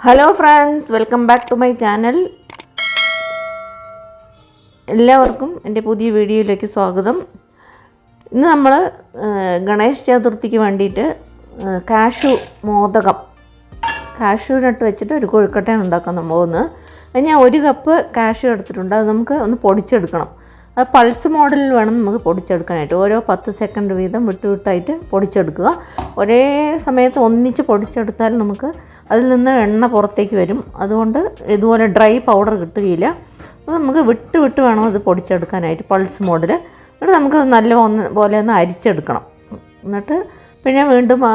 Hello friends, welcome back to my channel. എല്ലാവർക്കും എൻ്റെ പുതിയ വീഡിയോയിലേക്ക് സ്വാഗതം. ഇന്ന് നമ്മൾ ഗണേശ ചതുർത്ഥിക്ക് വേണ്ടിയിട്ട് കാഷ്യൂ നട്ട് വെച്ചിട്ട് ഒരു കൊഴുക്കട്ടയാണ് ഉണ്ടാക്കാൻ പോകുന്നത്. അത് ഞാൻ 1 കപ്പ് കാഷ്യൂ എടുത്തിട്ടുണ്ട്. അത് നമുക്ക് ഒന്ന് പൊടിച്ചെടുക്കണം. അത് പൾസ് മോഡലിൽ വേണം നമുക്ക് പൊടിച്ചെടുക്കാനായിട്ട്. ഓരോ 10 സെക്കൻഡ് വീതം വിട്ടായിട്ട് പൊടിച്ചെടുക്കുക. ഒരേ സമയത്ത് ഒന്നിച്ച് പൊടിച്ചെടുത്താൽ നമുക്ക് അതിൽ നിന്ന് എണ്ണ പുറത്തേക്ക് വരും. അതുകൊണ്ട് ഇതുപോലെ ഡ്രൈ പൗഡർ കിട്ടുകയില്ല. അപ്പോൾ നമുക്ക് വിട്ട് വേണം അത് പൊടിച്ചെടുക്കാനായിട്ട്, പൾസ് മോഡിൽ. എന്നിട്ട് നമുക്ക് പോലെ ഒന്ന് അരിച്ചെടുക്കണം. എന്നിട്ട് പിന്നെ വീണ്ടും ആ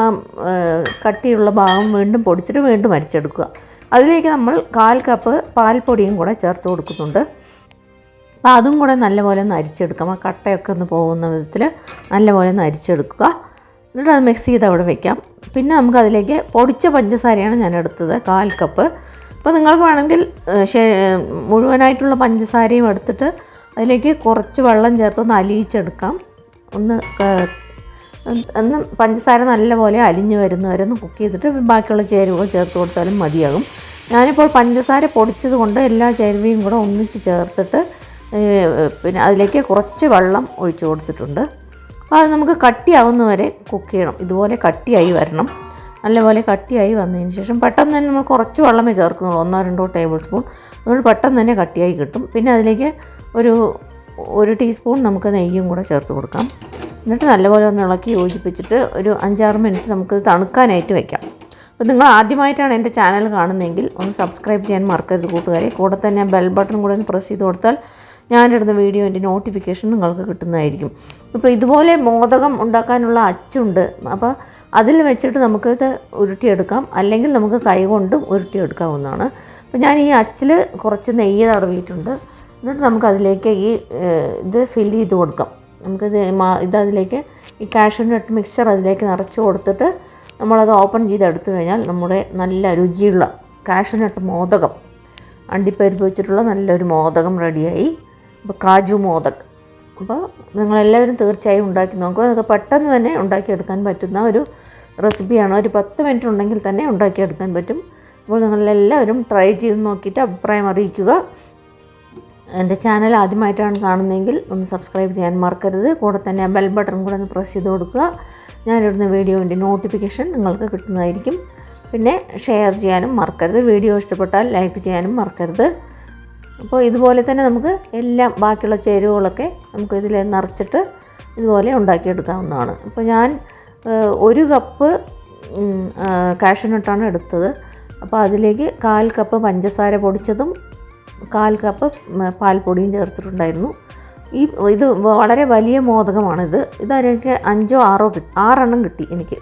കട്ടിയുള്ള ഭാഗം വീണ്ടും പൊടിച്ചിട്ട് വീണ്ടും അരിച്ചെടുക്കുക. അതിലേക്ക് നമ്മൾ 1/4 കപ്പ് പാൽപ്പൊടിയും കൂടെ ചേർത്ത് കൊടുക്കുന്നുണ്ട്. അപ്പോൾ അതും കൂടെ നല്ലപോലെ ഒന്ന് അരിച്ചെടുക്കാം. ആ കട്ടയൊക്കെ ഒന്ന് പോകുന്ന വിധത്തിൽ നല്ലപോലെ ഒന്ന് അരിച്ചെടുക്കുക. എന്നിട്ട് അത് മിക്സ് ചെയ്ത് അവിടെ വയ്ക്കാം. പിന്നെ നമുക്കതിലേക്ക് പൊടിച്ച പഞ്ചസാരയാണ് ഞാൻ എടുത്തത്, 1/4 കപ്പ്. അപ്പോൾ നിങ്ങൾക്ക് വേണമെങ്കിൽ മുഴുവനായിട്ടുള്ള പഞ്ചസാരയും എടുത്തിട്ട് അതിലേക്ക് കുറച്ച് വെള്ളം ചേർത്തൊന്ന് അലിയിച്ചെടുക്കാം. ഒന്ന് പഞ്ചസാര നല്ലപോലെ അലിഞ്ഞ് വരുന്നവരെ ഒന്ന് കുക്ക് ചെയ്തിട്ട് ബാക്കിയുള്ള ചേരുവകൾ ചേർത്ത് കൊടുത്താലും മതിയാകും. ഞാനിപ്പോൾ പഞ്ചസാര പൊടിച്ചത് കൊണ്ട് എല്ലാ ചേരുവയും കൂടെ ഒന്നിച്ച് ചേർത്തിട്ട് പിന്നെ അതിലേക്ക് കുറച്ച് വെള്ളം ഒഴിച്ച് കൊടുത്തിട്ടുണ്ട്. അപ്പോൾ അത് നമുക്ക് കട്ടിയാവുന്ന വരെ കുക്ക് ചെയ്യണം. ഇതുപോലെ കട്ടിയായി വരണം. നല്ലപോലെ കട്ടിയായി വന്നതിന് ശേഷം പെട്ടെന്ന് തന്നെ നമ്മൾ കുറച്ച് വെള്ളമേ ചേർക്കുന്നുള്ളൂ, 1-2 ടേബിൾ സ്പൂൺ. അതുകൊണ്ട് പെട്ടെന്ന് തന്നെ കട്ടിയായി കിട്ടും. പിന്നെ അതിലേക്ക് ഒരു ടീസ്പൂൺ നമുക്ക് നെയ്യും കൂടെ ചേർത്ത് കൊടുക്കാം. എന്നിട്ട് നല്ലപോലെ ഒന്ന് ഇളക്കി യോജിപ്പിച്ചിട്ട് ഒരു 5-6 മിനിറ്റ് നമുക്ക് തണുക്കാനായിട്ട് വയ്ക്കാം. അപ്പോൾ നിങ്ങൾ ആദ്യമായിട്ടാണ് എൻ്റെ ചാനൽ കാണുന്നതെങ്കിൽ ഒന്ന് സബ്സ്ക്രൈബ് ചെയ്യാൻ മറക്കരുത് കൂട്ടുകാരെ. കൂടെ തന്നെ ബെൽ ബട്ടൺ കൂടെ ഒന്ന് പ്രസ് ചെയ്ത് കൊടുത്താൽ ഞാനിടുന്ന വീഡിയോൻ്റെ നോട്ടിഫിക്കേഷൻ നിങ്ങൾക്ക് കിട്ടുന്നതായിരിക്കും. ഇപ്പോൾ ഇതുപോലെ മോദകം ഉണ്ടാക്കാനുള്ള അച്ചുണ്ട്. അപ്പോൾ അതിൽ വെച്ചിട്ട് നമുക്കിത് ഉരുട്ടിയെടുക്കാം, അല്ലെങ്കിൽ നമുക്ക് കൈകൊണ്ടും ഉരുട്ടിയെടുക്കാവുന്നതാണ്. അപ്പോൾ ഞാൻ ഈ അച്ചിൽ കുറച്ച് നെയ്യ് തടവിയിട്ടുണ്ട്. എന്നിട്ട് നമുക്കതിലേക്ക് ഇത് ഫില്ല് ചെയ്ത് കൊടുക്കാം. അതിലേക്ക് ഈ കാഷ്യൂ നട്ട് മിക്സ്ചർ അതിലേക്ക് നിറച്ച് കൊടുത്തിട്ട് നമ്മളത് ഓപ്പൺ ചെയ്തെടുത്തു കഴിഞ്ഞാൽ നമ്മുടെ നല്ല രുചിയുള്ള കാഷ്യൂ നട്ട് മോദകം, അണ്ടിപ്പരിപ്പ് വെച്ചിട്ടുള്ള നല്ലൊരു മോദകം റെഡിയായി. അപ്പോൾ കാജു മോദക്. അപ്പോൾ നിങ്ങളെല്ലാവരും തീർച്ചയായും ഉണ്ടാക്കി നോക്കുക. അതൊക്കെ പെട്ടെന്ന് തന്നെ ഉണ്ടാക്കിയെടുക്കാൻ പറ്റുന്ന ഒരു റെസിപ്പിയാണ്. ഒരു 10 മിനിറ്റ് ഉണ്ടെങ്കിൽ തന്നെ ഉണ്ടാക്കിയെടുക്കാൻ പറ്റും. അപ്പോൾ നിങ്ങളെല്ലാവരും ട്രൈ ചെയ്ത് നോക്കിയിട്ട് അഭിപ്രായം അറിയിക്കുക. എൻ്റെ ചാനൽ ആദ്യമായിട്ടാണ് കാണുന്നതെങ്കിൽ ഒന്ന് സബ്സ്ക്രൈബ് ചെയ്യാൻ മറക്കരുത്. കൂടെ തന്നെ ബെൽ ബട്ടൺ കൂടെ ഒന്ന് പ്രസ് ചെയ്ത് കൊടുക്കുക. ഞാനിടുന്ന വീഡിയോൻ്റെ നോട്ടിഫിക്കേഷൻ നിങ്ങൾക്ക് കിട്ടുന്നതായിരിക്കും. പിന്നെ ഷെയർ ചെയ്യാനും മറക്കരുത്. വീഡിയോ ഇഷ്ടപ്പെട്ടാൽ ലൈക്ക് ചെയ്യാനും മറക്കരുത്. അപ്പോൾ ഇതുപോലെ തന്നെ നമുക്ക് എല്ലാം ബാക്കിയുള്ള ചേരുവകളൊക്കെ നമുക്ക് ഇതിൽ നിറച്ചിട്ട് ഇതുപോലെ ഉണ്ടാക്കിയെടുക്കാവുന്നതാണ്. അപ്പോൾ ഞാൻ 1 കപ്പ് കാഷ്യൂ നട്ടാണ് എടുത്തത്. അപ്പോൾ അതിലേക്ക് 1/4 കപ്പ് പഞ്ചസാര പൊടിച്ചതും 1/4 കപ്പ് പാൽപ്പൊടിയും ചേർത്തിട്ടുണ്ടായിരുന്നു. ഇത് വളരെ വലിയ മോദകമാണിത്. ഇതെനിക്ക് 5-6 എണ്ണം കിട്ടി എനിക്ക്.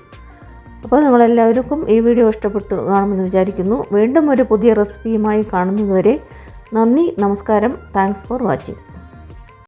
അപ്പോൾ നിങ്ങളെല്ലാവർക്കും ഈ വീഡിയോ ഇഷ്ടപ്പെട്ടു കാണുമെന്ന് വിചാരിക്കുന്നു. വീണ്ടും ഒരു പുതിയ റെസിപ്പിയുമായി കാണുന്നതുവരെ നന്ദി, നമസ്കാരം. Thanks for watching.